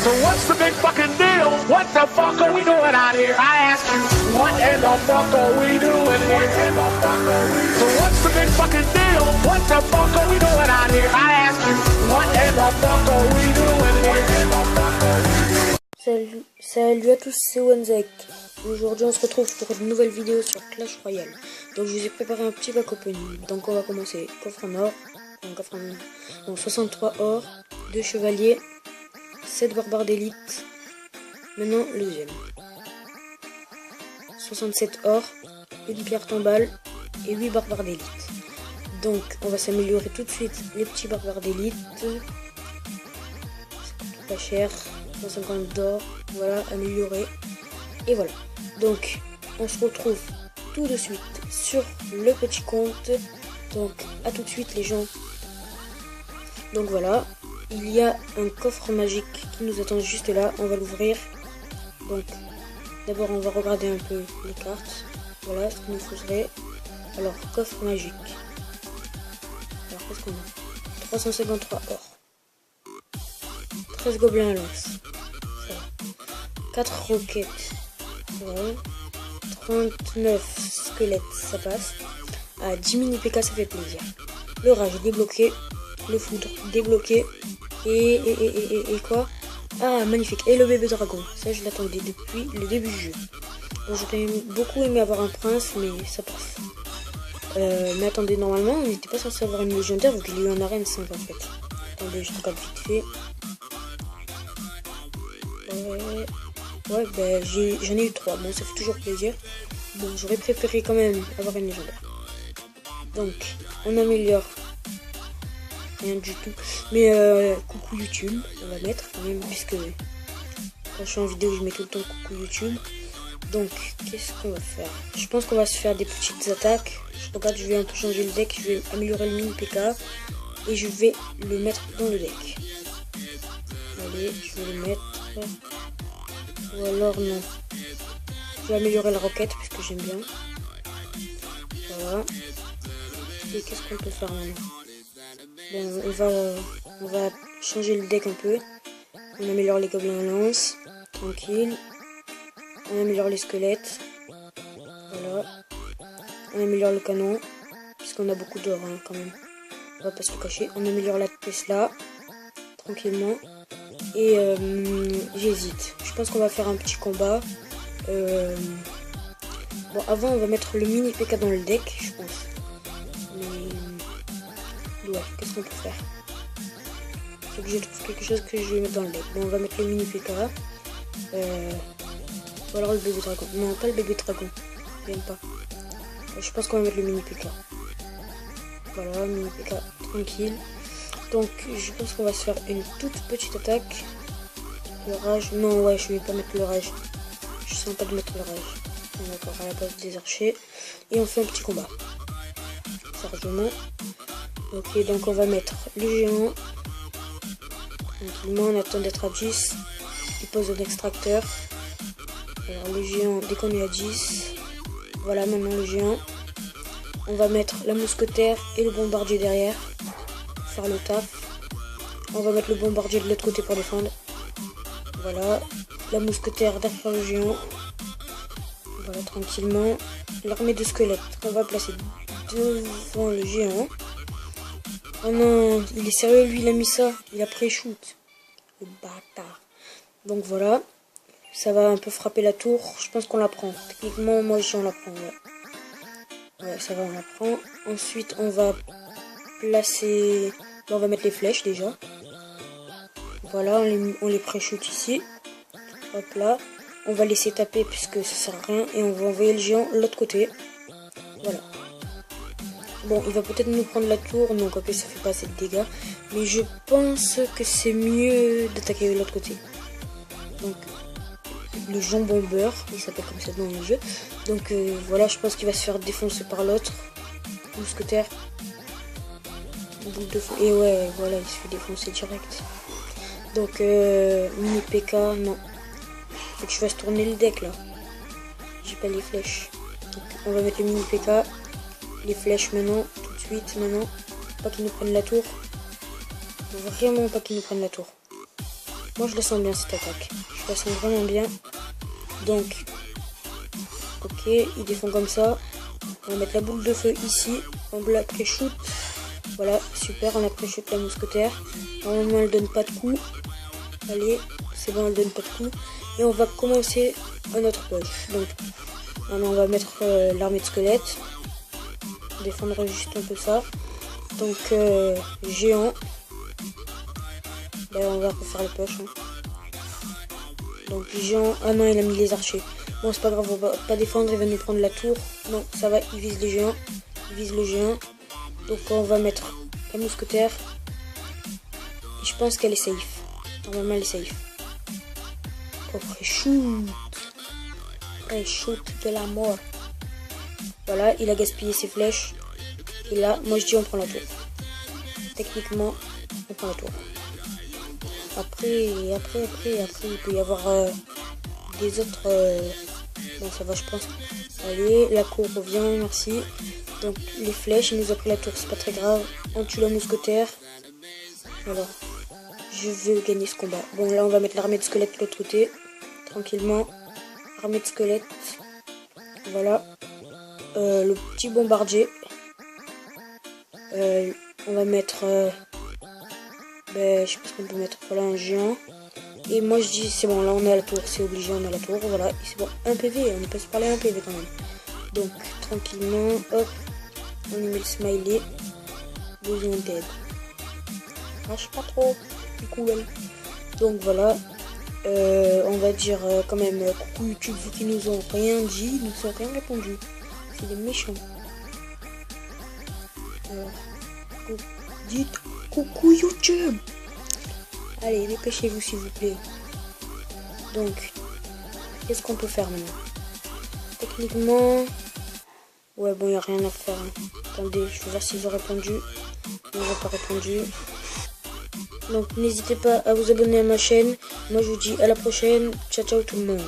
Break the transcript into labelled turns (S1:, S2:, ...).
S1: So what's the big fucking deal? What the fuck are we doing out here? I ask you, what in the fuck are we doing here? So what's the big fucking deal? What the fuck are we doing out here? I ask you, what in the fuck are we doing here?
S2: Salut à tous, c'est Wanzek. Aujourd'hui on se retrouve pour une nouvelle vidéo sur Clash Royale. Donc je vous ai préparé un petit pack opening. Donc on va commencer coffre en or, donc 63 or, 2 chevaliers, 7 barbares d'élite. Maintenant le deuxième. 67 or, une pierre tombale et 8 barbares d'élite. Donc on va s'améliorer tout de suite les petits barbares d'élite. Pas cher, 150 d'or, voilà, amélioré. Et voilà. Donc on se retrouve tout de suite sur le petit compte. Donc à tout de suite les gens. Donc voilà, il y a un coffre magique qui nous attend juste là, on va l'ouvrir. Donc d'abord on va regarder un peu les cartes. Voilà ce qu'il nous faudrait. Alors coffre magique. Alors qu'est-ce qu'on a? 353 or. 13 gobelins à lance. 4 roquettes. Voilà. 39 squelettes, ça passe. Ah, 10 mini PK, ça fait plaisir. Le rage débloqué. Le foudre débloqué. Et quoi? Ah, magnifique. Et le bébé dragon. Ça, je l'attendais depuis le début du jeu. Bon, j'aurais beaucoup aimé avoir un prince, mais ça passe. Mais attendez, normalement, on n'était pas censé avoir une légendaire vu qu'il est eu en arène 5 en fait. Attendez, je regarde vite fait. Ouais, ben j'en ai eu 3. Bon, ça fait toujours plaisir. Bon, j'aurais préféré quand même avoir une légendaire. Donc, on améliore. Rien du tout. Mais coucou YouTube, on va mettre quand même, puisque quand je suis en vidéo, je mets tout le temps coucou YouTube. Donc, qu'est-ce qu'on va faire? Je pense qu'on va se faire des petites attaques. Je regarde, je vais un peu changer le deck. Je vais améliorer le mini PK. Et je vais le mettre dans le deck. Allez, je vais le mettre. Ou alors non. Je vais améliorer la roquette parce que j'aime bien. Voilà. Et qu'est-ce qu'on peut faire maintenant? Bon, on va changer le deck un peu. On améliore les gobelins à lance. Tranquille. On améliore les squelettes. Voilà. On améliore le canon. Puisqu'on a beaucoup d'or hein, quand même. On va pas se le cacher. On améliore la Tesla. Tranquillement. Et j'hésite. Je pense qu'on va faire un petit combat. Bon, avant, on va mettre le mini PK dans le deck, je pense. Mais ouais, qu'est-ce qu'on peut faire? Faut que je trouve quelque chose que je vais mettre dans le deck. Bon, on va mettre le mini PK. Ou alors le bébé dragon. Non, pas le bébé dragon. J'aime pas. Je pense qu'on va mettre le mini PK. Voilà, mini PK tranquille. Donc je pense qu'on va se faire une toute petite attaque. Le rage, non ouais je vais pas mettre le rage. Je sens pas de mettre le rage. D'accord, à la base des archers. Et on fait un petit combat. Chargement. Ok, donc on va mettre le géant. Tranquillement, on attend d'être à 10. Il pose un extracteur. Alors le géant, dès qu'on est à 10. Voilà maintenant le géant. On va mettre la mousquetaire et le bombardier derrière. Faire le taf. On va mettre le bombardier de l'autre côté pour défendre. Voilà. La mousquetaire derrière le géant. Voilà, tranquillement. L'armée de squelettes qu'on va placer devant le géant. Oh non, il est sérieux lui, il a mis ça. Il a pré-shoot. Le bâtard. Donc voilà. Ça va un peu frapper la tour. Je pense qu'on la prend. Techniquement, moi aussi on la prend. Ouais, ouais ça va, on la prend. Ensuite, on va placer... On va mettre les flèches déjà. Voilà, on les pré-shoot ici. Hop là. On va laisser taper puisque ça sert à rien. Et on va envoyer le géant de l'autre côté. Voilà. Bon, il va peut-être nous prendre la tour. Donc, ok, ça fait pas assez de dégâts. Mais je pense que c'est mieux d'attaquer de l'autre côté. Donc, le jambon beurre. Il s'appelle comme ça dans le jeu. Donc, voilà, je pense qu'il va se faire défoncer par l'autre. Mousquetaire. Et ouais, voilà, il se fait défoncer direct. Donc, mini PK, non. Faut que je fasse tourner le deck là. J'ai pas les flèches. Donc, on va mettre le mini PK. Les flèches maintenant, tout de suite, maintenant. Pas qu'ils nous prennent la tour. Vraiment pas qu'ils nous prennent la tour. Moi je la sens bien cette attaque. Je la sens vraiment bien. Donc, ok, ils défendent comme ça. On va mettre la boule de feu ici. On la pré-shoot. Voilà, super, on a pré-shoot la mousquetaire. Normalement elle donne pas de coup. Allez, c'est bon, elle donne pas de coup. Et on va commencer un autre push. Donc, maintenant on va mettre l'armée de squelettes. Défendre juste un peu ça. Donc, géant. Ben, on va refaire le push. Hein. Donc, géant. Ah non, il a mis les archers. Bon, c'est pas grave, on va pas défendre. Il va nous prendre la tour. Non, ça va, il vise les géants. Il vise le géant. Donc, on va mettre la mousquetaire. Et je pense qu'elle est safe. Normalement, elle est safe. Oh, shoot. Shoot de la mort. Voilà, il a gaspillé ses flèches. Et là, moi je dis on prend la tour. Techniquement, on prend la tour. Après, il peut y avoir des autres... Bon, ça va, je pense. Allez, la cour revient, merci. Donc, les flèches, il nous a pris la tour, c'est pas très grave. On tue la mousquetaire. Voilà. Je veux gagner ce combat. Bon, là, on va mettre l'armée de squelettes de l'autre côté. Tranquillement. Armée de squelettes. Voilà. Le petit bombardier. On va mettre... je sais pas ce qu'on peut mettre. Voilà, un géant. Et moi, je dis, c'est bon, là, on est à la tour. C'est obligé, on est à la tour. Voilà. C'est bon, un PV. On peut se parler un PV quand même. Donc, tranquillement. Hop. On y met le smiley. Besoin d'aide. Marche pas trop. C'est cool. Donc, voilà. On va dire quand même coucou YouTube, vu qu'ils nous ont rien dit, ils nous ont rien répondu. C'est des méchants. Alors, dites coucou YouTube. Allez, dépêchez-vous s'il vous plaît. Donc, qu'est-ce qu'on peut faire maintenant? Techniquement, ouais bon, il n'y a rien à faire. Hein. Attendez, je vais voir s'ils ont répondu. Ils n'ont pas répondu. Donc n'hésitez pas à vous abonner à ma chaîne. Moi je vous dis à la prochaine. Ciao ciao tout le monde.